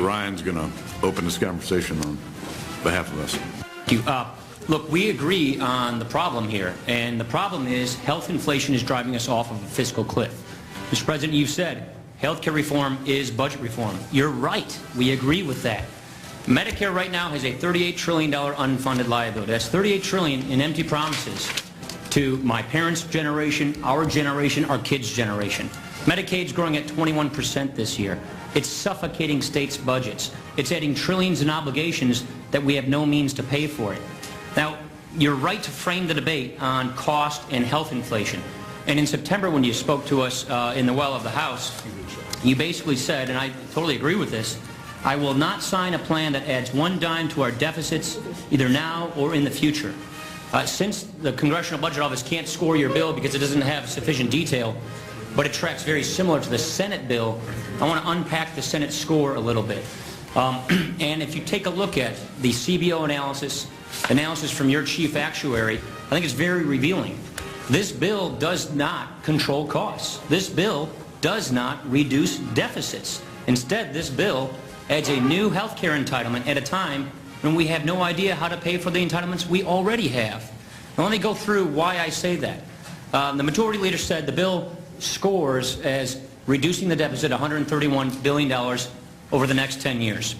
Ryan's going to open this conversation on behalf of us. Thank you. Look, we agree on the problem here, and the problem is health inflation is driving us off of a fiscal cliff. Mr. President, you've said health care reform is budget reform. You're right. We agree with that. Medicare right now has a $38 trillion unfunded liability. That's $38 trillion in empty promises to my parents' generation, our kids' generation. Medicaid's growing at 21% this year. It's suffocating states' budgets. It's adding trillions in obligations that we have no means to pay for it. Now, you're right to frame the debate on cost and health inflation. And in September, when you spoke to us in the well of the House, you basically said, and I totally agree with this, I will not sign a plan that adds one dime to our deficits, either now or in the future. Since the Congressional Budget Office can't score your bill because it doesn't have sufficient detail, but it tracks very similar to the Senate bill, I want to unpack the Senate score a little bit. And if you take a look at the CBO analysis from your chief actuary, I think it's very revealing. This bill does not control costs. This bill does not reduce deficits. Instead, this bill adds a new health care entitlement at a time when we have no idea how to pay for the entitlements we already have. Now, let me go through why I say that. The majority leader said the bill scores as reducing the deficit $131 billion over the next 10 years.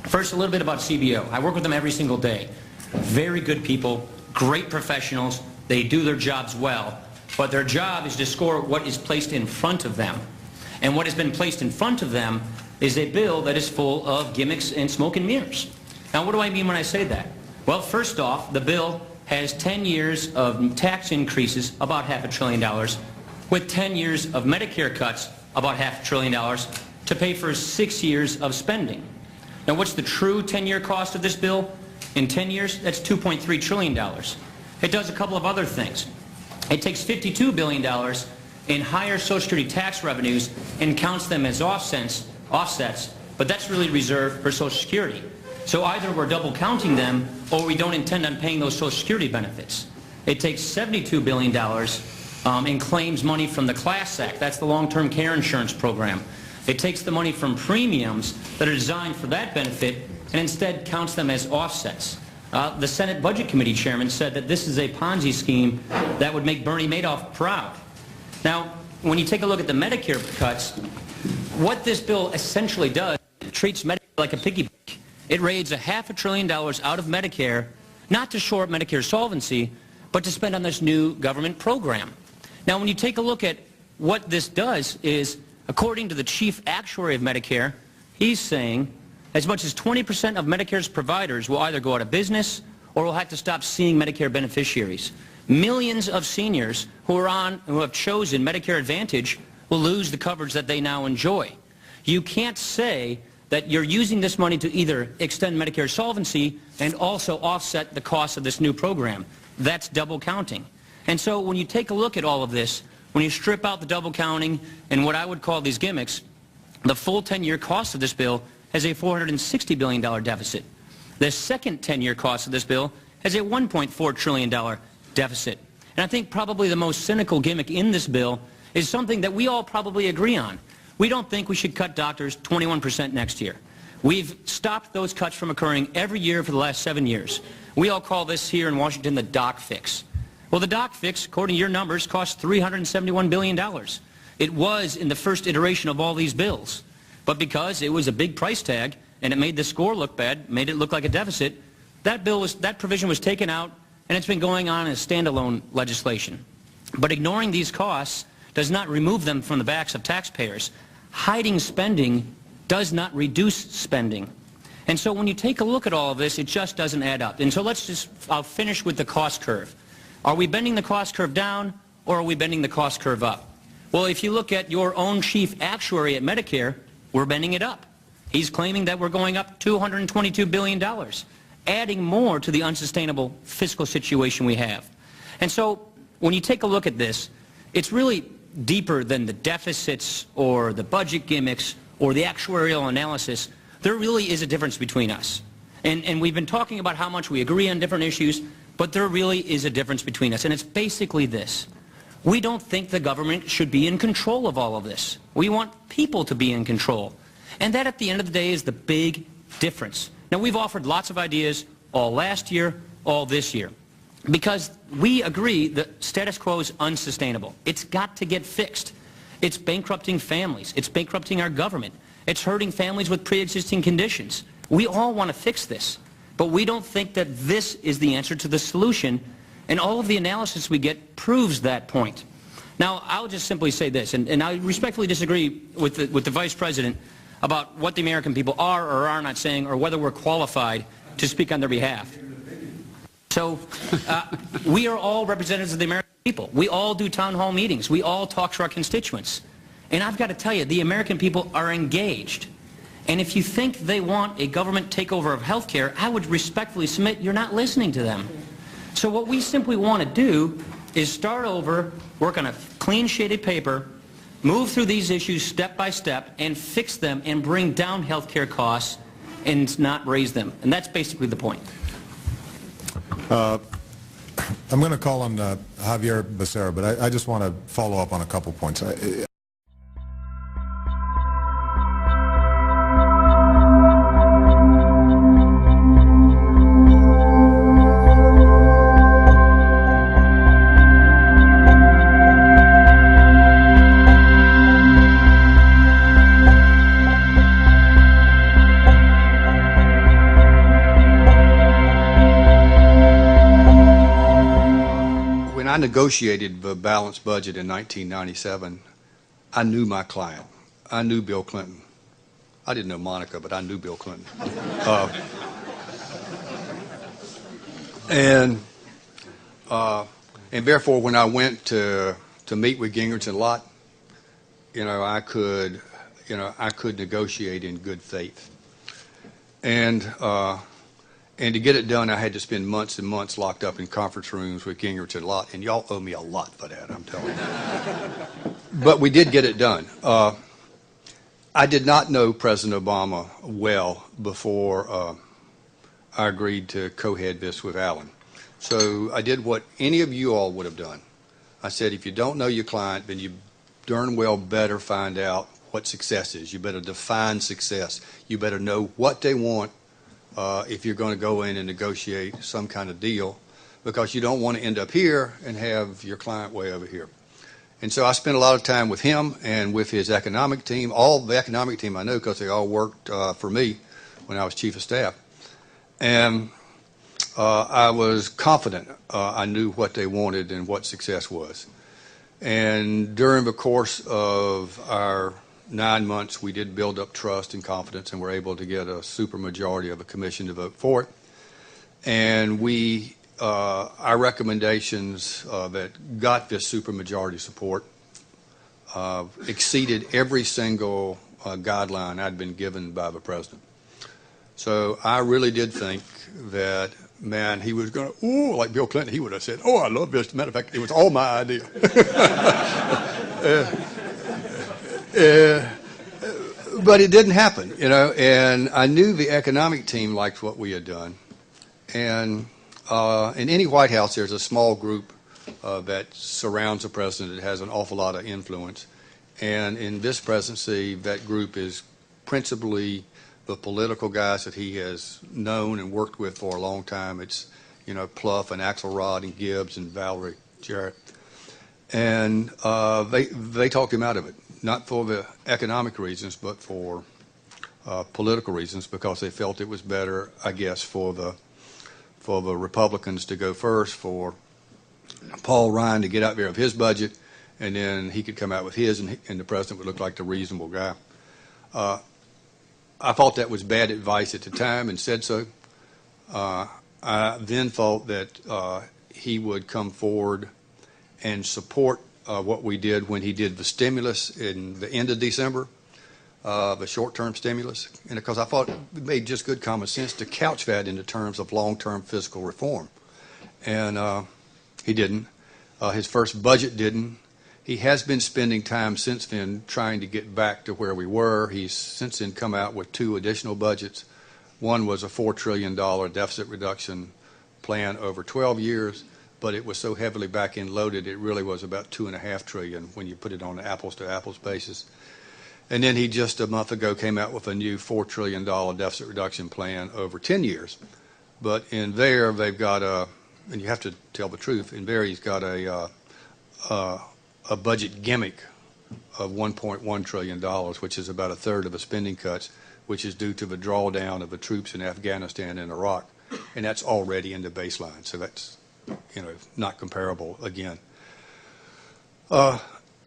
First, a little bit about CBO. I work with them every single day. Very good people, great professionals. They do their jobs well, but their job is to score what is placed in front of them. And what has been placed in front of them is a bill that is full of gimmicks and smoke and mirrors. Now, what do I mean when I say that? Well, first off, the bill has 10 years of tax increases, about $500 billion, with 10 years of Medicare cuts, about $500 billion, to pay for 6 years of spending. Now, what's the true 10-year cost of this bill? In 10 years, that's $2.3 trillion. It does a couple of other things. It takes $52 billion in higher Social Security tax revenues and counts them as offsets, but that's really reserved for Social Security. So either we're double counting them or we don't intend on paying those Social Security benefits. It takes $72 billion in claims money from the Class Act. That's the long-term care insurance program. It takes the money from premiums that are designed for that benefit and instead counts them as offsets. The Senate Budget Committee chairman said that this is a Ponzi scheme that would make Bernie Madoff proud. Now, when you take a look at the Medicare cuts, what this bill essentially does, it treats Medicare like a piggy bank. It raids $500 billion out of Medicare, not to shore up Medicare solvency, but to spend on this new government program. Now, when you take a look at what this does is, according to the chief actuary of Medicare, he's saying as much as 20% of Medicare's providers will either go out of business or will have to stop seeing Medicare beneficiaries. Millions of seniors who have chosen Medicare Advantage will lose the coverage that they now enjoy. You can't say that you're using this money to either extend Medicare solvency and also offset the cost of this new program. That's double counting. And so when you take a look at all of this, when you strip out the double counting and what I would call these gimmicks, the full 10-year cost of this bill has a $460 billion deficit. The second 10-year cost of this bill has a $1.4 trillion deficit. And I think probably the most cynical gimmick in this bill is something that we all probably agree on. We don't think we should cut doctors 21% next year. We've stopped those cuts from occurring every year for the last 7 years. We all call this here in Washington the doc fix. Well, the doc fix, according to your numbers, cost $371 billion. It was in the first iteration of all these bills. But because it was a big price tag and it made the score look bad, made it look like a deficit, that provision was taken out and it's been going on as standalone legislation. But ignoring these costs does not remove them from the backs of taxpayers. Hiding spending does not reduce spending. And so when you take a look at all of this, it just doesn't add up. And so I'll finish with the cost curve. Are we bending the cost curve down or are we bending the cost curve up? Well, if you look at your own chief actuary at Medicare, we're bending it up. He's claiming that we're going up $222 billion, adding more to the unsustainable fiscal situation we have. And so when you take a look at this, it's really deeper than the deficits or the budget gimmicks or the actuarial analysis. There really is a difference between us. And we've been talking about how much we agree on different issues, but there really is a difference between us. And it's basically this. We don't think the government should be in control of all of this. We want people to be in control. And that, at the end of the day, is the big difference. Now, we've offered lots of ideas all last year, all this year, because we agree that status quo is unsustainable. It's got to get fixed. It's bankrupting families. It's bankrupting our government. It's hurting families with pre-existing conditions. We all want to fix this, but we don't think that this is the answer to the solution, and all of the analysis we get proves that point. Now, I'll just simply say this, and I respectfully disagree with the Vice President about what the American people are or are not saying, or whether we're qualified to speak on their behalf. So we are all representatives of the American people. We all do town hall meetings. We all talk to our constituents. And I've got to tell you, the American people are engaged. And if you think they want a government takeover of health care, I would respectfully submit you're not listening to them. So what we simply want to do is start over, work on a clean shaded paper, move through these issues step by step, and fix them and bring down health care costs and not raise them. And that's basically the point. I'm going to call on Javier Becerra, but I just want to follow up on a couple points. When I negotiated the balanced budget in 1997, I knew my client. I knew Bill Clinton. I didn't know Monica, but I knew Bill Clinton. And therefore, when I went to meet with Gingrich and Lott, I could negotiate in good faith. And to get it done, I had to spend months and months locked up in conference rooms with Gingrich and Lott, and y'all owe me a lot for that, I'm telling you. But we did get it done. I did not know President Obama well before I agreed to co-head this with Alan. So I did what any of you all would have done. I said, if you don't know your client, then you darn well better find out what success is. You better define success. You better know what they want if you're going to go in and negotiate some kind of deal, because you don't want to end up here and have your client way over here. And so I spent a lot of time with him and with his economic team, all the economic team I know, because they all worked for me when I was chief of staff. And I was confident I knew what they wanted and what success was. And during the course of our 9 months, we did build up trust and confidence, and were able to get a supermajority of a commission to vote for it. And our recommendations that got this supermajority support exceeded every single guideline I'd been given by the president. So I really did think that, man, he was going to, like Bill Clinton, he would have said, I love this. As a matter of fact, it was all my idea. But it didn't happen, and I knew the economic team liked what we had done. And in any White House, there's a small group that surrounds the president that has an awful lot of influence. And in this presidency, that group is principally the political guys that he has known and worked with for a long time. It's, Pluff and Axelrod and Gibbs and Valerie Jarrett. And they talked him out of it. Not for the economic reasons, but for political reasons, because they felt it was better, I guess, for the Republicans to go first, for Paul Ryan to get out there of his budget, and then he could come out with his, and the president would look like the reasonable guy. I thought that was bad advice at the time and said so. I then thought that he would come forward and support what we did when he did the stimulus in the end of December, the short-term stimulus, and because I thought it made just good common sense to couch that into terms of long-term fiscal reform. And he didn't. His first budget didn't. He has been spending time since then trying to get back to where we were. He's since then come out with 2 additional budgets. One was a $4 trillion deficit reduction plan over 12 years. But it was so heavily back-end loaded, it really was about $2.5 trillion when you put it on an apples-to-apples basis. And then he just a month ago came out with a new $4 trillion deficit reduction plan over 10 years. But in there, they've got and you have to tell the truth, in there he's got a budget gimmick of $1.1 trillion, which is about a third of the spending cuts, which is due to the drawdown of the troops in Afghanistan and Iraq. And that's already in the baseline. So that's, not comparable again.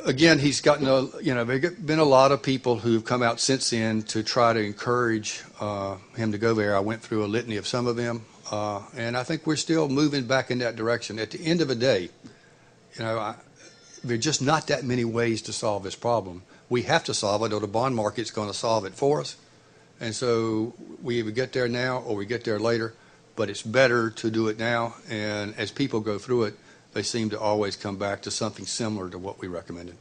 Again, he's gotten there've been a lot of people who've come out since then to try to encourage him to go there. I went through a litany of some of them, and I think we're still moving back in that direction. At the end of the day, there are just not that many ways to solve this problem. We have to solve it, or the bond market's going to solve it for us. And so we either get there now or we get there later, but it's better to do it now. And as people go through it, they seem to always come back to something similar to what we recommended.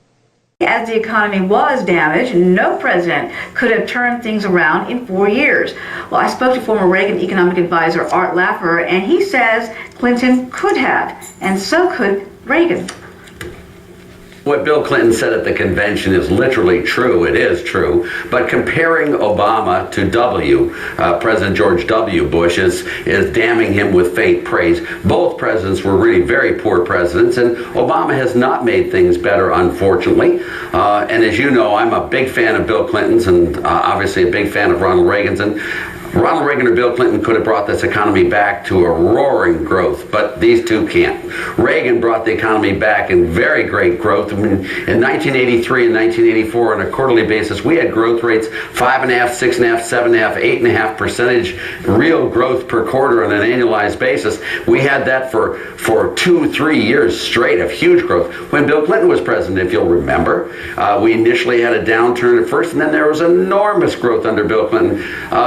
As the economy was damaged, no president could have turned things around in 4 years. Well, I spoke to former Reagan economic advisor Art Laffer, and he says Clinton could have, and so could Reagan. What Bill Clinton said at the convention is literally true. It is true. But comparing Obama to President George W. Bush is damning him with faint praise. Both presidents were really very poor presidents, and Obama has not made things better, unfortunately. And as you know, I'm a big fan of Bill Clinton's and obviously a big fan of Ronald Reagan's. And Ronald Reagan or Bill Clinton could have brought this economy back to a roaring growth, but these two can't. Reagan brought the economy back in very great growth. I mean, in 1983 and 1984, on a quarterly basis, we had growth rates 5.5%, 6.5%, 7.5%, 8.5% real growth per quarter on an annualized basis. We had that for 2-3 years straight of huge growth. When Bill Clinton was president, if you'll remember, we initially had a downturn at first, and then there was enormous growth under Bill Clinton.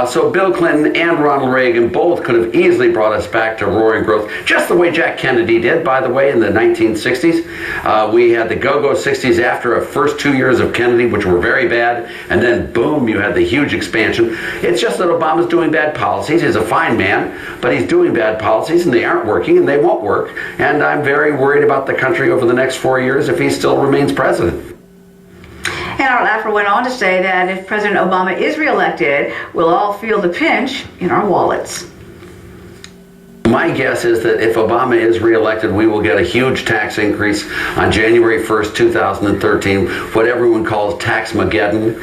So Bill Clinton and Ronald Reagan both could have easily brought us back to roaring growth, just the way Jack Kennedy did, by the way, in the 1960s. We had the go-go 60s after a first 2 years of Kennedy, which were very bad, and then boom, you had the huge expansion. It's just that Obama's doing bad policies. He's a fine man, but he's doing bad policies, and they aren't working, and they won't work. And I'm very worried about the country over the next 4 years if he still remains president. And Art Laffer went on to say that if President Obama is reelected, we'll all feel the pinch in our wallets. My guess is that if Obama is reelected, we will get a huge tax increase on January 1st, 2013, what everyone calls Tax-mageddon.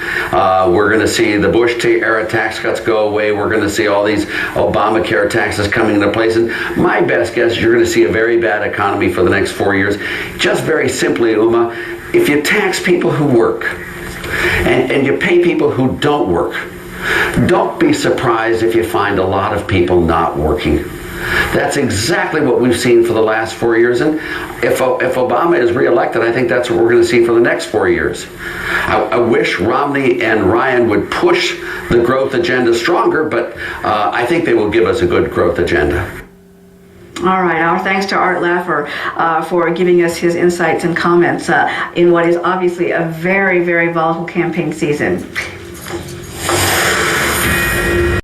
We're going to see the Bush-era tax cuts go away. We're going to see all these Obamacare taxes coming into place. And my best guess is you're going to see a very bad economy for the next 4 years. Just very simply, Uma, if you tax people who work and you pay people who don't work, don't be surprised if you find a lot of people not working. That's exactly what we've seen for the last 4 years, and if Obama is reelected, I think that's what we're going to see for the next 4 years. I wish Romney and Ryan would push the growth agenda stronger, but I think they will give us a good growth agenda. All right, our thanks to Art Laffer for giving us his insights and comments in what is obviously a very, very volatile campaign season.